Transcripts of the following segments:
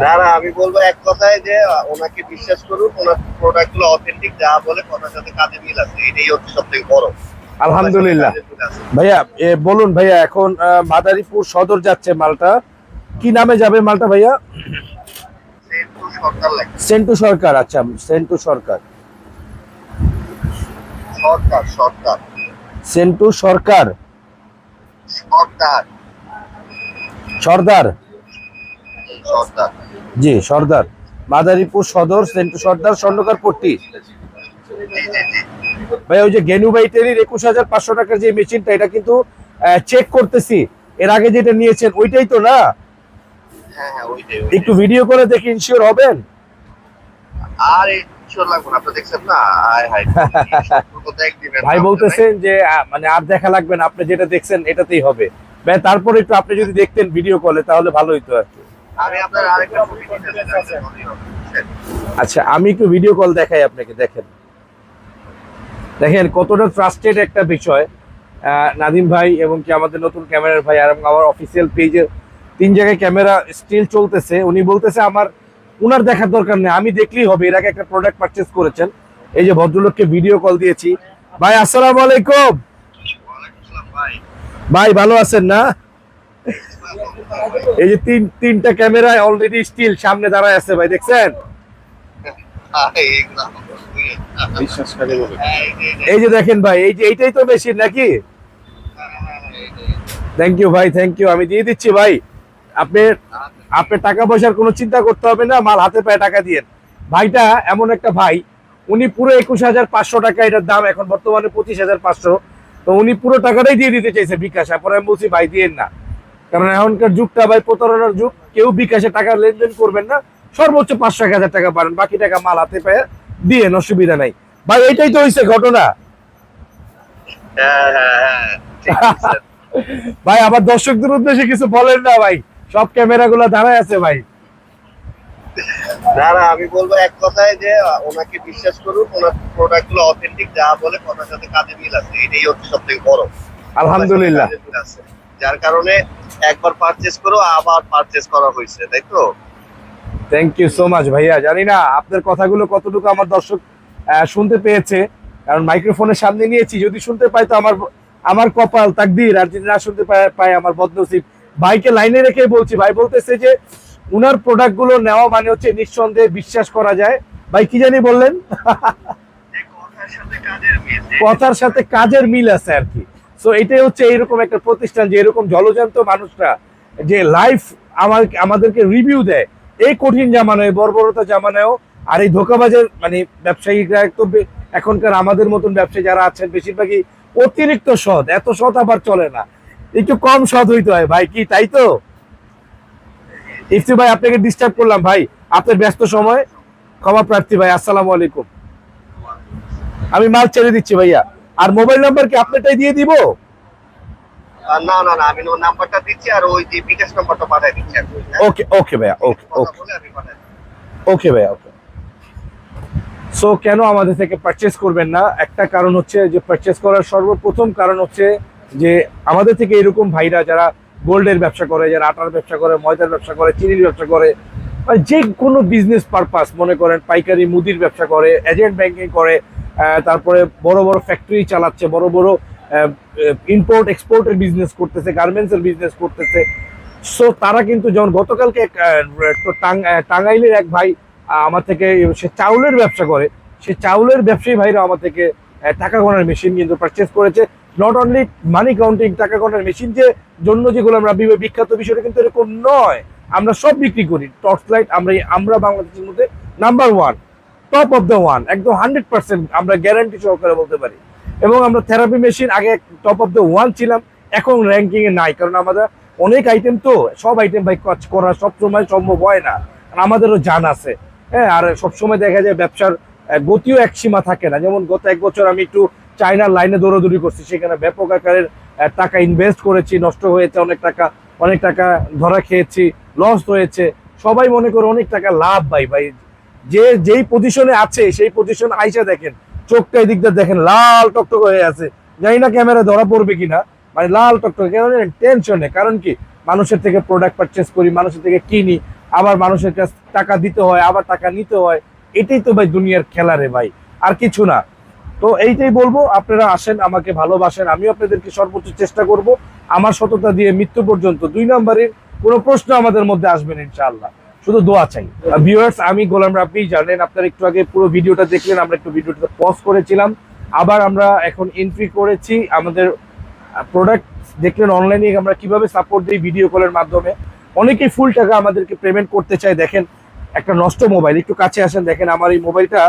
না না, আমি বলবো এক কথায় যে ওনাকে বিশ্বাস করুন, ওনার প্রোডাক্ট গুলো অথেন্টিক, যা বলে কথার সাথে কাজে মিল আছে, এটাই হচ্ছে সব থেকে বড়। কথার সাথে আলহামদুলিল্লাহ। কাজের মিল আছে। ভাইয়া বলুন ভাইয়া, এখন মাদারীপুর সদর যাচ্ছে মালটা, কি নামে যাবে মালটা ভাইয়া? সেন্টু সরকার লাগে। সেন্টু সরকার, আচ্ছা সেন্টু সরকার, সরকার সরকার সেন্টু সরকার, সরকার সর্দার, সরকার। জি সর্দার, মাদারীপুর সদর সেন্টু সর্দার, স্বর্ণকার পট্টি। জি জি জি। ভাই ওই যে গেনু বাইটেরির 21,500 টাকার যে মেশিনটা, এটা কিন্তু চেক করতেছি, এর আগে যেটা নিয়েছেন ওইটাই তো না? হ্যাঁ হ্যাঁ, ওইটাই একটু ওইটাই। ভিডিও করে দেখি, ইনশিওর হবেন? আর এই কিশোর লাগবে না, আপনি দেখছেন না? হায় হায়, কথা এক দিবেন ভাই না আপনি, বলতেছেন যে মানে আর দেখা লাগবে না, আপনি যেটা দেখছেন এটাতেই হবে। ভাই তারপরে একটু আপনি যদি দেখতেন ভিডিও কলে তাহলে ভালো হইতো আর কি। আমি আপনার আরেকটা ছবি দিতে চাচ্ছি, মনে হবে, বুঝছেন? আচ্ছা আমি একটু ভিডিও কল দেখাই আপনাকে, দেখেন দেখেন কতটা ট্রাস্টেড একটা বিষয়। নাদিম ভাই এবং কি আমাদের নতুন ক্যামেরার ভাই, আর আমার অফিসিয়াল পেজে 3 জায়গায় ক্যামেরা স্টিল চলতেছে। উনি বলতেছে আমার উনার দেখার দরকার নেই, আমি দেখলেই হবে। এর আগে একটা প্রোডাক্ট পারচেজ করেছেন। এই যে ভদ্রলোককে ভিডিও কল দিয়েছি। ভাই আসসালামু আলাইকুম। ওয়ালাইকুম আসসালাম ভাই। ভাই ভালো আছেন না? এই যে তিনটা ক্যামেরায় অলরেডি স্টিল সামনে দাঁড়ায় আছে ভাই, দেখছেন? বিশ্বাস করে বলে। এই যে দেখেন ভাই, এই যে এইটাই তো মেশিন নাকি? থ্যাংক ইউ ভাই, থ্যাংক ইউ, আমি দিয়ে দিচ্ছি ভাই। আপনি আপনার টাকা পয়সার কোনো চিন্তা করতে হবে না, মাল হাতে পায়ে টাকা দিয়েন। ভাইটা এমন একটা ভাই, উনি পুরো 21,500 টাকা এটার দাম, এখন বর্তমানে 25,500। তো উনি পুরো টাকাটাই দিয়ে দিতে চাইছে বিকাশে। পরে আমি বলছি ভাই দিয়েন না, কারণ এখনকার যুগটা ভাই প্রতারণার যুগ, কেউ বিকাশে টাকা লেনদেন করবেন না। সর্বোচ্চ 500-1,000 টাকা পারেন, বাকি টাকা মাল হাতে পায়ে দিয়েন, অসুবিধা নাই। ভাই এটাই তো হয়েছে ঘটনা। হ্যাঁ হ্যাঁ হ্যাঁ, ঠিক আছে। ভাই আবার দর্শকদের উদ্দেশ্যে কিছু বলেন না ভাই, সব ক্যামেরা গুলা দাঁড়ায় আছে ভাই। না না, আমি বলবো এক কথায় যে ওনাকে বিশ্বাস করুন, ওনার প্রোডাক্ট গুলো অথেন্টিক, যা বলে কথার সাথে কাজে মিল আছে, এটাই হচ্ছে সব থেকে বড়। আলহামদুলিল্লাহ। কাজের মিল আছে, যার কারণে একবার পারচেজ করো আবার পারচেজ করা হয়েছে, তাই তো? থ্যাংক ইউ সো মাচ ভাইয়া। জানি না আপনার কথাগুলো কতটুকু আমার দর্শক শুনতে পেয়েছে, কারণ মাইক্রোফোনের সামনে নিয়েছি। যদি শুনতে পাই তো আমার আমার কপাল তাকদীর, আর যদি না শুনতে পাই আমার বদনসিব। ভাইকে লাইনে রেখে বলছি, ভাই বলতেছে যে উনার প্রোডাক্ট গুলো নেওয়া মানে হচ্ছে নিঃসন্দেহে বিশ্বাস করা যায়। ভাই কি জানি বললেন? যে কথার সাথে কাজের মিল। কথার সাথে কাজের মিল আছে আর কি। সো এটাই হচ্ছে এইরকম একটা প্রতিষ্ঠান, যে এরকম জলজান্ত মানুষরা যে লাইফ আমাদেরকে রিভিউ দেয়, এই কঠিন জামানায়, বর্বরতা জামানায়ও। আর এই ধোঁকাবাজের মানে ব্যবসায়ীরা তো এখনকার আমাদের মতন ব্যবসায়ী যারা আছেন বেশিরভাগই অতিরিক্ত সৎ। এত সৎ আবার চলে না, একটু কম সৎ হইতে হয় ভাই, কি তাই তো? ইফতি ভাই আপনাকে ডিস্টার্ব করলাম ভাই, আপনার ব্যস্ত সময় ক্ষমা প্রার্থী ভাই। আসসালামু আলাইকুম। আমি মাল ছেড়ে দিচ্ছি ভাইয়া। আর মোবাইল নাম্বার কি আপনারটাই দিয়ে দিব? না না না, আমি ওর নাম্বারটা দিচ্ছি, আর ওই যে বিকাশ নাম্বারটা পাঠিয়ে দিচ্ছি আমি, হ্যাঁ? ওকে ওকে ভাইয়া, ওকে কথা ওকে বলে আমি পাঠিয়ে দিচ্ছি। ওকে ভাইয়া, ওকে। সো কেন আমাদের থেকে পারচেস করবেন না? একটা কারণ হচ্ছে যে পারচেস করার সর্বপ্রথম কারণ হচ্ছে যে আমাদের থেকে এরকম ভাইরা যারা গোল্ডের ব্যবসা করে, যারা আটার ব্যবসা করে, ময়দার ব্যবসা করে, চিনির ব্যবসা করে, মানে যে কোনো বিজনেস পারপাস, মনে করেন পাইকারি মুদির ব্যবসা করে, এজেন্ট ব্যাংকিং করে, তারপরে বড় বড় ফ্যাক্টরি চালাচ্ছে, বড় বড় ইম্পোর্ট এক্সপোর্টের বিজনেস করতেছে, গার্মেন্টসের বিজনেস করতেছে। সো তারা কিন্তু যেমন গতকালকে টাঙ্গাইলের এক ভাই আমার থেকে, সে চাউলের ব্যবসা করে, সে চাউলের ব্যবসায়ী ভাইরা আমার থেকে টাকা গণার মেশিন কিন্তু পারচেস করেছে। নট অনলি মানি কাউন্টিং, টাকা গণার মেশিন যে জন্য যেগুলো আমরা বিখ্যাত, বিষয়টা কিন্তু এরকম নয়। আমরা সব বিক্রি করি। টর্চ লাইট আমরা বাংলাদেশের মধ্যে number one, top of the one, একদম 100% আমরা গ্যারান্টি সহকারে বলতে পারি। এবং আমরা থেরাপি মেশিন আগে টপ অফ দ্য ওয়ান ছিলাম, এখন র্যাঙ্কিং এ নাই, কারণ আমাদের অনেক আইটেম, তো সব আইটেম ভাই কাজ করা সবসময় সম্ভব হয় না, আমাদেরও জান আছে। হ্যাঁ, আর সবসময় দেখা যায় ব্যবসার গতিও এক সীমা থাকে না। যেমন গত 1 বছর আমি একটু চায়নার লাইনে দৌড়াদৌড়ি করছি, সেখানে ব্যাপক আকারের টাকা ইনভেস্ট করেছি, নষ্ট হয়েছে অনেক টাকা ধরা খেয়েছি, লস হয়েছে। সবাই মনে করে অনেক টাকা লাভ। ভাই ভাই যেই পজিশনে আছে সেই পজিশন আইসা দেখেন, চোখটা এই দিকটা দেখেন লাল টকটক হয়ে আছে, জানি না ক্যামেরা ধরা পড়বে কিনা, মানে লাল টকটক। কেন টেনশনে, কারণ কি মানুষের থেকে প্রোডাক্ট পারচেস করি, মানুষের থেকে কিনি, আবার মানুষের কাছে টাকা দিতে হয়, আবার টাকা নিতে হয়। এটাই তো ভাই দুনিয়ার খেলা রে ভাই, আর কিছু না। তো এইটাই বলবো, আপনারা আসেন, আমাকে ভালোবাসেন, আমিও আপনাদেরকে সর্বোচ্চ চেষ্টা করব। আমার সততা দিয়ে মৃত্যু পর্যন্ত 2 নম্বরের কোনো প্রশ্ন আমাদের মধ্যে আসবে না ইনশাআল্লাহ, শুধু দোয়া চাই। ভিউয়ার্স, আমি গোলাম রাব্বি, জানেন আপনারা একটু আগে পুরো ভিডিওটা দেখলেন, আমরা একটু ভিডিওটা পজ করেছিলাম, আবার আমরা এখন এন্ট্রি করেছি। আমাদের প্রোডাক্ট দেখলেন অনলাইনে আমরা কিভাবে সাপোর্ট দিই ভিডিও কলের মাধ্যমে। অনেকেই ফুল টাকা আমাদেরকে পেমেন্ট করতে চায়। দেখেন একটা নষ্ট মোবাইল, একটু কাছে আসেন, দেখেন আমার এই মোবাইলটা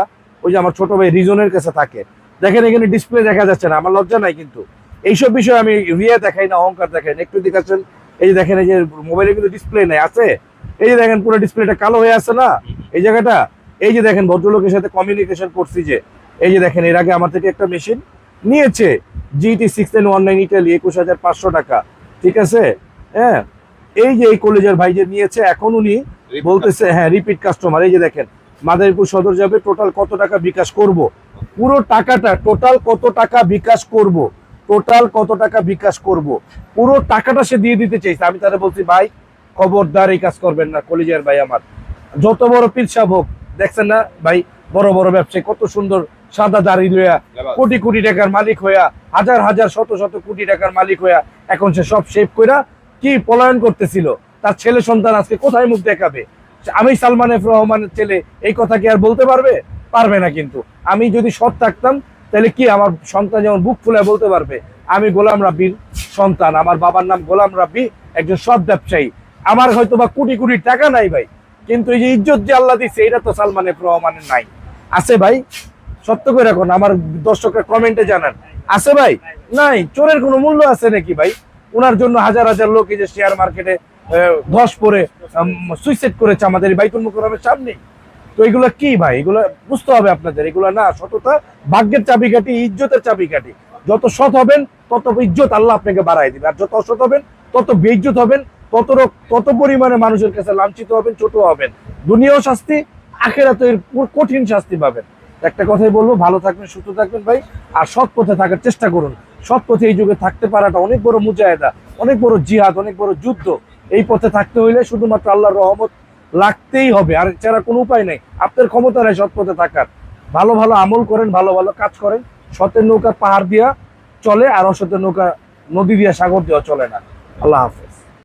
ওই যে আমার ছোট ভাই রিজনের কাছে থাকে, দেখেন এখানে ডিসপ্লে দেখা যাচ্ছে না, আমার লজ্জা নাই কিন্তু এইসব বিষয়ে আমি রিয়া দেখাই না, অহংকার দেখাই না। একটু দেখাচ্ছেন, এই যে দেখেন, এই যে মোবাইলে কিন্তু ডিসপ্লে নেই, আছে এই যে দেখেন পুরো ডিসপ্লেটা কালো হয়ে আছে না এই জায়গাটা। এই যে দেখেন ভদ্রলোকের সাথে কমিউনিকেশন করছি, যে এই যে দেখেন এর আগে আমার থেকে একটা মেশিন নিয়েছে GT6919 ইটালি 21,500 টাকা, ঠিক আছে। হ্যাঁ, এই যে এই কলেজের ভাই যে নিয়েছে, এখন উনি বলতেছে হ্যাঁ রিপিট কাস্টমার। এই যে দেখেন মাদারীপুর সদর যাবে, টোটাল কত টাকা বিকাশ করব, পুরো টাকাটা টোটাল কত টাকা বিকাশ করব, টোটাল কত টাকা বিকাশ করব, পুরো টাকাটা সে দিয়ে দিতে চাইছে। আমি তারা বলছি ভাই খবরদার এই কাজ করবেন না, কলেজের ভাই আমার, যত বড় পীর সাহেব হোক, দেখছেন না ভাই বড় বড় ব্যবসায়ী কত সুন্দর সাদা দাড়ি লইয়া কোটি কোটি টাকার মালিক হইয়া, হাজার হাজার শত শত কোটি টাকার মালিক হইয়া, এখন সে সব শেভ কইরা কি পলায়ন করতেছিল। তার ছেলে সন্তান আজকে কোথায় মুখ দেখাবে? আমি সালমান এফ রহমানের ছেলে, এই কথা কি আর বলতে পারবে? পারবে না। কিন্তু আমি যদি সৎ থাকতাম, তাহলে কি আমার সন্তান যেমন বুক ফুলে বলতে পারবে আমি গোলাম রাব্বির সন্তান, আমার বাবার নাম গোলাম রাব্বি, একজন সৎ ব্যবসায়ী। আমার হয়তো বা কোটি কোটি টাকা নাই ভাই, কিন্তু এই যে ইজ্জত যে আল্লাহ দিচ্ছে, এটা তো সালমান এফ রহমানের নাই। আছে ভাই? সত্য করে এখন আমার দর্শকরা কমেন্টে জানান, আছে ভাই? নাই। চোরের কোনো মূল্য আছে নাকি ভাই? ওনার জন্য হাজার হাজার লোক এই যে শেয়ার মার্কেটে ধস পড়ে সুইসাইড করেছে আমাদের বাইতুল মুকাররমের সামনে। তো এগুলো কি ভাই? এগুলো বুঝতে হবে আপনাদের, এগুলো না সততা ভাগ্যের চাবিকাঠি, ইজ্জতের চাবিকাঠি। যত সৎ হবেন তত ইজ্জত আল্লাহ আপনাকে বাড়াই দিবে, আর যত অসৎ হবেন তত বেইজ্জত হবেন, তত পরিমাণে মানুষের কাছে লাঞ্ছিত হবেন, ছোট হবেন। দুনিয়াও শাস্তি, আখিরাতের কঠিন শাস্তি পাবেন। একটা কথাই বলবো, ভালো থাকবেন, সুস্থ থাকবেন ভাই, আর সৎ পথে থাকার চেষ্টা করুন। সৎ পথে এই যুগে থাকতে পারাটা অনেক বড় মুজাহিদা, অনেক বড় জিহাদ, অনেক বড় যুদ্ধ। এই পথে থাকতে হইলে শুধুমাত্র আল্লাহর রহমত লাগতেই হবে, আর ছাড়া কোনো উপায় নেই। আপনার ক্ষমতা নেই সৎ পথে থাকার। ভালো ভালো আমল করেন, ভালো ভালো কাজ করেন। সতের নৌকা পাহাড় দিয়া চলে, আর অসতের নৌকা নদী দিয়া সাগর দিয়া চলে না। আল্লাহ হাফেজ।